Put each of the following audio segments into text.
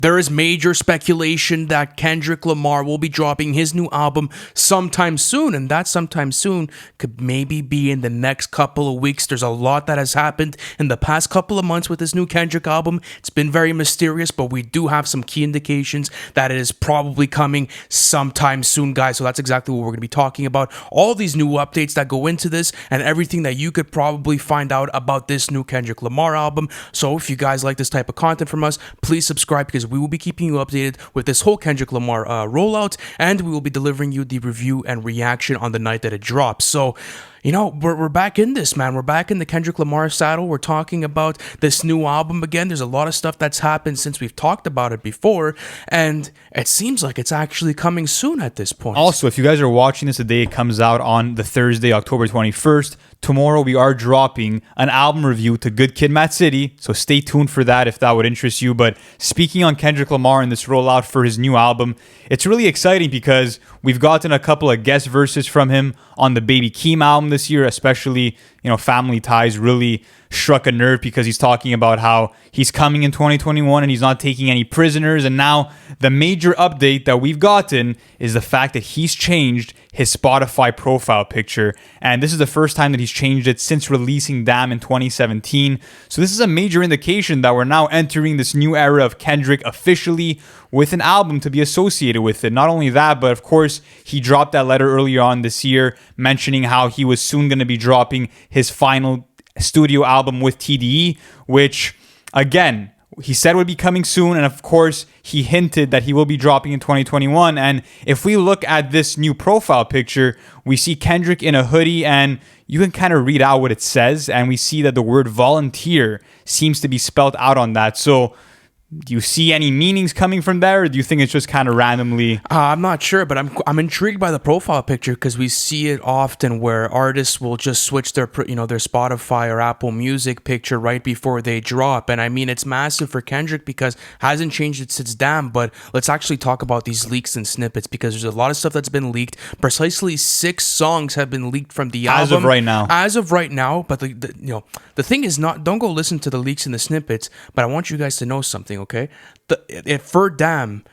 There is major speculation that Kendrick Lamar will be dropping his new album sometime soon, and that sometime soon could maybe be in the next couple of weeks. There's a lot that has happened in the past couple of months with this new Kendrick album. It's been very mysterious, but we do have some key indications that it is probably coming sometime soon, guys. So that's exactly what we're going to be talking about. All these new updates that go into this and everything that you could probably find out about this new Kendrick Lamar album. So if you guys like this type of content from us, please subscribe, because we will be keeping you updated with this whole Kendrick Lamar rollout, and we will be delivering you the review and reaction on the night that it drops. So, you know, we're back in this, man. We're back in the Kendrick Lamar saddle. We're talking about this new album again. There's a lot of stuff that's happened since we've talked about it before, and it seems like it's actually coming soon at this point. Also, if you guys are watching this the day it comes out on the Thursday, October 21st, tomorrow we are dropping an album review to Good Kid, Mad City, so stay tuned for that if that would interest you. But speaking on Kendrick Lamar and this rollout for his new album, it's really exciting because we've gotten a couple of guest verses from him on the Baby Keem album this year, especially, you know, Family Ties really struck a nerve because he's talking about how he's coming in 2021 and he's not taking any prisoners. And now the major update that we've gotten is the fact that he's changed his Spotify profile picture. And this is the first time that he's changed it since releasing Damn in 2017. So this is a major indication that we're now entering this new era of Kendrick officially with an album to be associated with it. Not only that, but of course, he dropped that letter earlier on this year mentioning how he was soon going to be dropping his final studio album with TDE, which, again, he said would be coming soon, and of course, he hinted that he will be dropping in 2021. And if we look at this new profile picture, we see Kendrick in a hoodie, and you can kind of read out what it says, and we see that the word volunteer seems to be spelled out on that. So do you see any meanings coming from there, or do you think it's just kind of randomly? I'm not sure, but I'm intrigued by the profile picture because we see it often where artists will just switch their their Spotify or Apple Music picture right before they drop. And I mean, it's massive for Kendrick because hasn't changed it since Damn. But let's actually talk about these leaks and snippets, because there's a lot of stuff that's been leaked. Precisely 6 songs have been leaked from the album as of right now. As of right now, but the thing is, don't go listen to the leaks and the snippets. But I want you guys to know something. Okay, for Damn,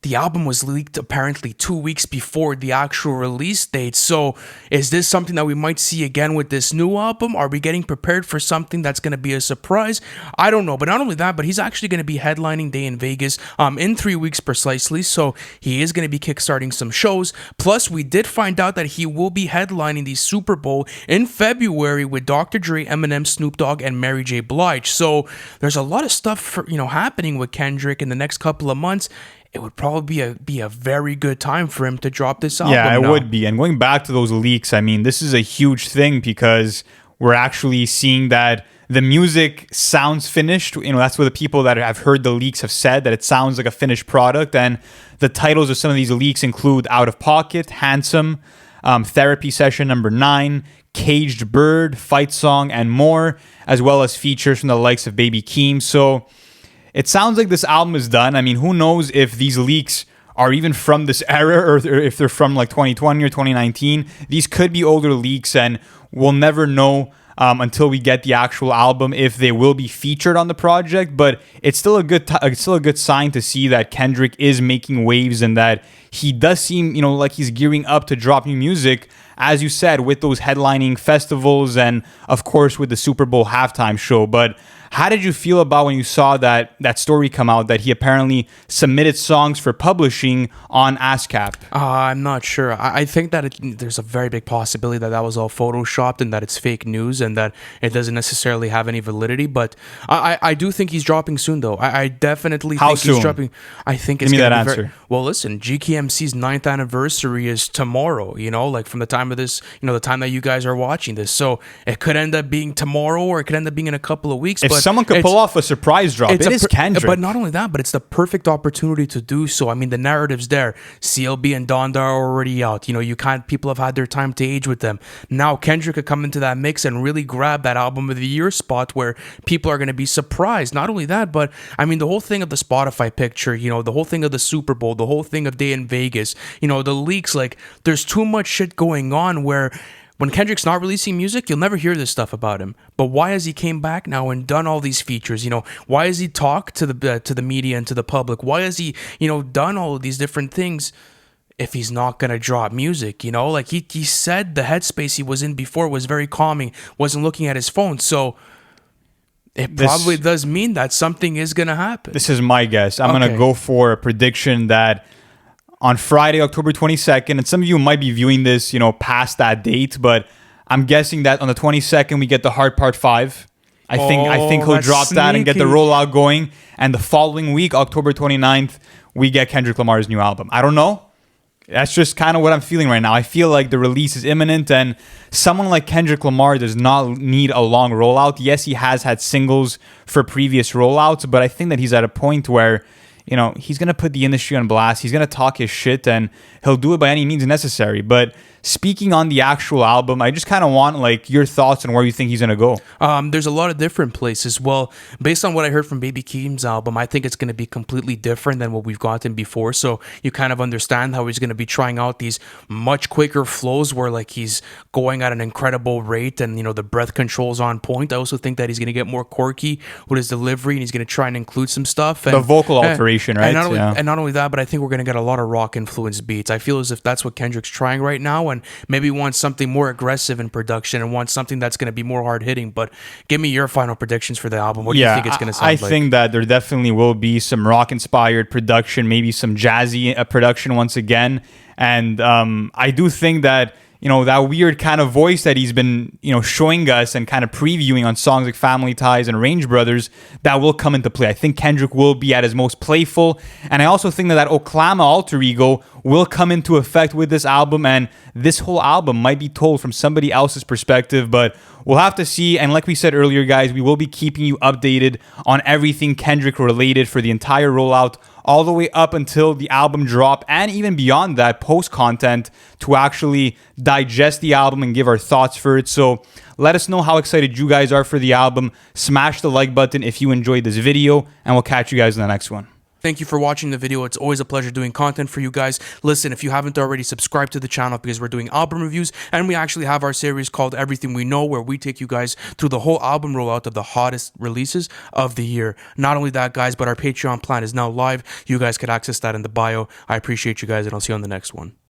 the album was leaked apparently 2 weeks before the actual release date. So is this something that we might see again with this new album? Are we getting prepared for something that's going to be a surprise? I don't know. But not only that, but he's actually going to be headlining Day in Vegas in 3 weeks precisely. So he is going to be kickstarting some shows. Plus, we did find out that he will be headlining the Super Bowl in February with Dr. Dre, Eminem, Snoop Dogg, and Mary J. Blige. So there's a lot of stuff happening with Kendrick in the next couple of months. It would probably be a very good time for him to drop this album. Yeah, it would be. And going back to those leaks, I mean, this is a huge thing because we're actually seeing that the music sounds finished. That's what the people that have heard the leaks have said, that it sounds like a finished product. And the titles of some of these leaks include Out of Pocket, Handsome, Therapy Session Number 9, Caged Bird, Fight Song, and more, as well as features from the likes of Baby Keem. So it sounds like this album is done. I mean, who knows if these leaks are even from this era or if they're from like 2020 or 2019. These could be older leaks, and we'll never know until we get the actual album if they will be featured on the project. But it's still a good sign to see that Kendrick is making waves and that he does seem like he's gearing up to drop new music, as you said, with those headlining festivals and of course with the Super Bowl halftime show. But how did you feel about when you saw that story come out that he apparently submitted songs for publishing on ASCAP? I'm not sure. I think that there's a very big possibility that was all photoshopped and that it's fake news and that it doesn't necessarily have any validity. But I do think he's dropping soon, though. I definitely think he's dropping. I think it's Give me gonna that be answer. Well, listen, GKMC's 9th anniversary is tomorrow. Like from the time of this, the time that you guys are watching this. So it could end up being tomorrow, or it could end up being in a couple of weeks. If someone could pull off a surprise drop, it is Kendrick. But not only that, but it's the perfect opportunity to do so. I mean, the narrative's there. CLB and Donda are already out. People have had their time to age with them. Now Kendrick could come into that mix and really grab that album of the year spot where people are going to be surprised. Not only that, but I mean, the whole thing of the Spotify picture, the whole thing of the Super Bowl, the whole thing of Day in Vegas, the leaks, like there's too much shit going on where When Kendrick's not releasing music, you'll never hear this stuff about him. But why has he came back now and done all these features? Why has he talked to the media and to the public? Why has he done all of these different things? If he's not gonna drop music, like he said, the headspace he was in before was very calming. Wasn't looking at his phone, so it probably does mean that something is gonna happen. This is my guess. I'm gonna go for a prediction that on Friday, October 22nd, and some of you might be viewing this, past that date, but I'm guessing that on the 22nd we get the Hard Part 5. I think he'll drop that and get the rollout going, and the following week, October 29th, we get Kendrick Lamar's new album. I don't know. That's just kind of what I'm feeling right now. I feel like the release is imminent, and someone like Kendrick Lamar does not need a long rollout. Yes, he has had singles for previous rollouts, but I think that he's at a point where, he's going to put the industry on blast. He's going to talk his shit, and he'll do it by any means necessary. But speaking on the actual album, I just kind of want your thoughts on where you think he's going to go. There's a lot of different places. Well, based on what I heard from Baby Keem's album, I think it's going to be completely different than what we've gotten before. So you kind of understand how he's going to be trying out these much quicker flows where he's going at an incredible rate and, the breath control's on point. I also think that he's going to get more quirky with his delivery and he's going to try and include some stuff. And, the vocal alteration, right? And not only that, but I think we're going to get a lot of rock influenced beats. I feel as if that's what Kendrick's trying right now, and maybe wants something more aggressive in production and wants something that's going to be more hard hitting. But give me your final predictions for the album. What do you think it's going to sound like? I think that there definitely will be some rock inspired production, maybe some jazzy production once again. And I do think that that weird kind of voice that he's been, showing us and kind of previewing on songs like Family Ties and Range Brothers, that will come into play. I think Kendrick will be at his most playful. And I also think that Oklama alter ego will come into effect with this album. And this whole album might be told from somebody else's perspective, but we'll have to see. And like we said earlier, guys, we will be keeping you updated on everything Kendrick related for the entire rollout, all the way up until the album drop, and even beyond that, post content to actually digest the album and give our thoughts for it. So let us know how excited you guys are for the album. Smash the like button if you enjoyed this video, and we'll catch you guys in the next one. Thank you for watching the video. It's always a pleasure doing content for you guys. Listen, if you haven't already, subscribe to the channel because we're doing album reviews, and we actually have our series called Everything We Know, where we take you guys through the whole album rollout of the hottest releases of the year. Not only that, guys, but our Patreon plan is now live. You guys can access that in the bio. I appreciate you guys, and I'll see you on the next one.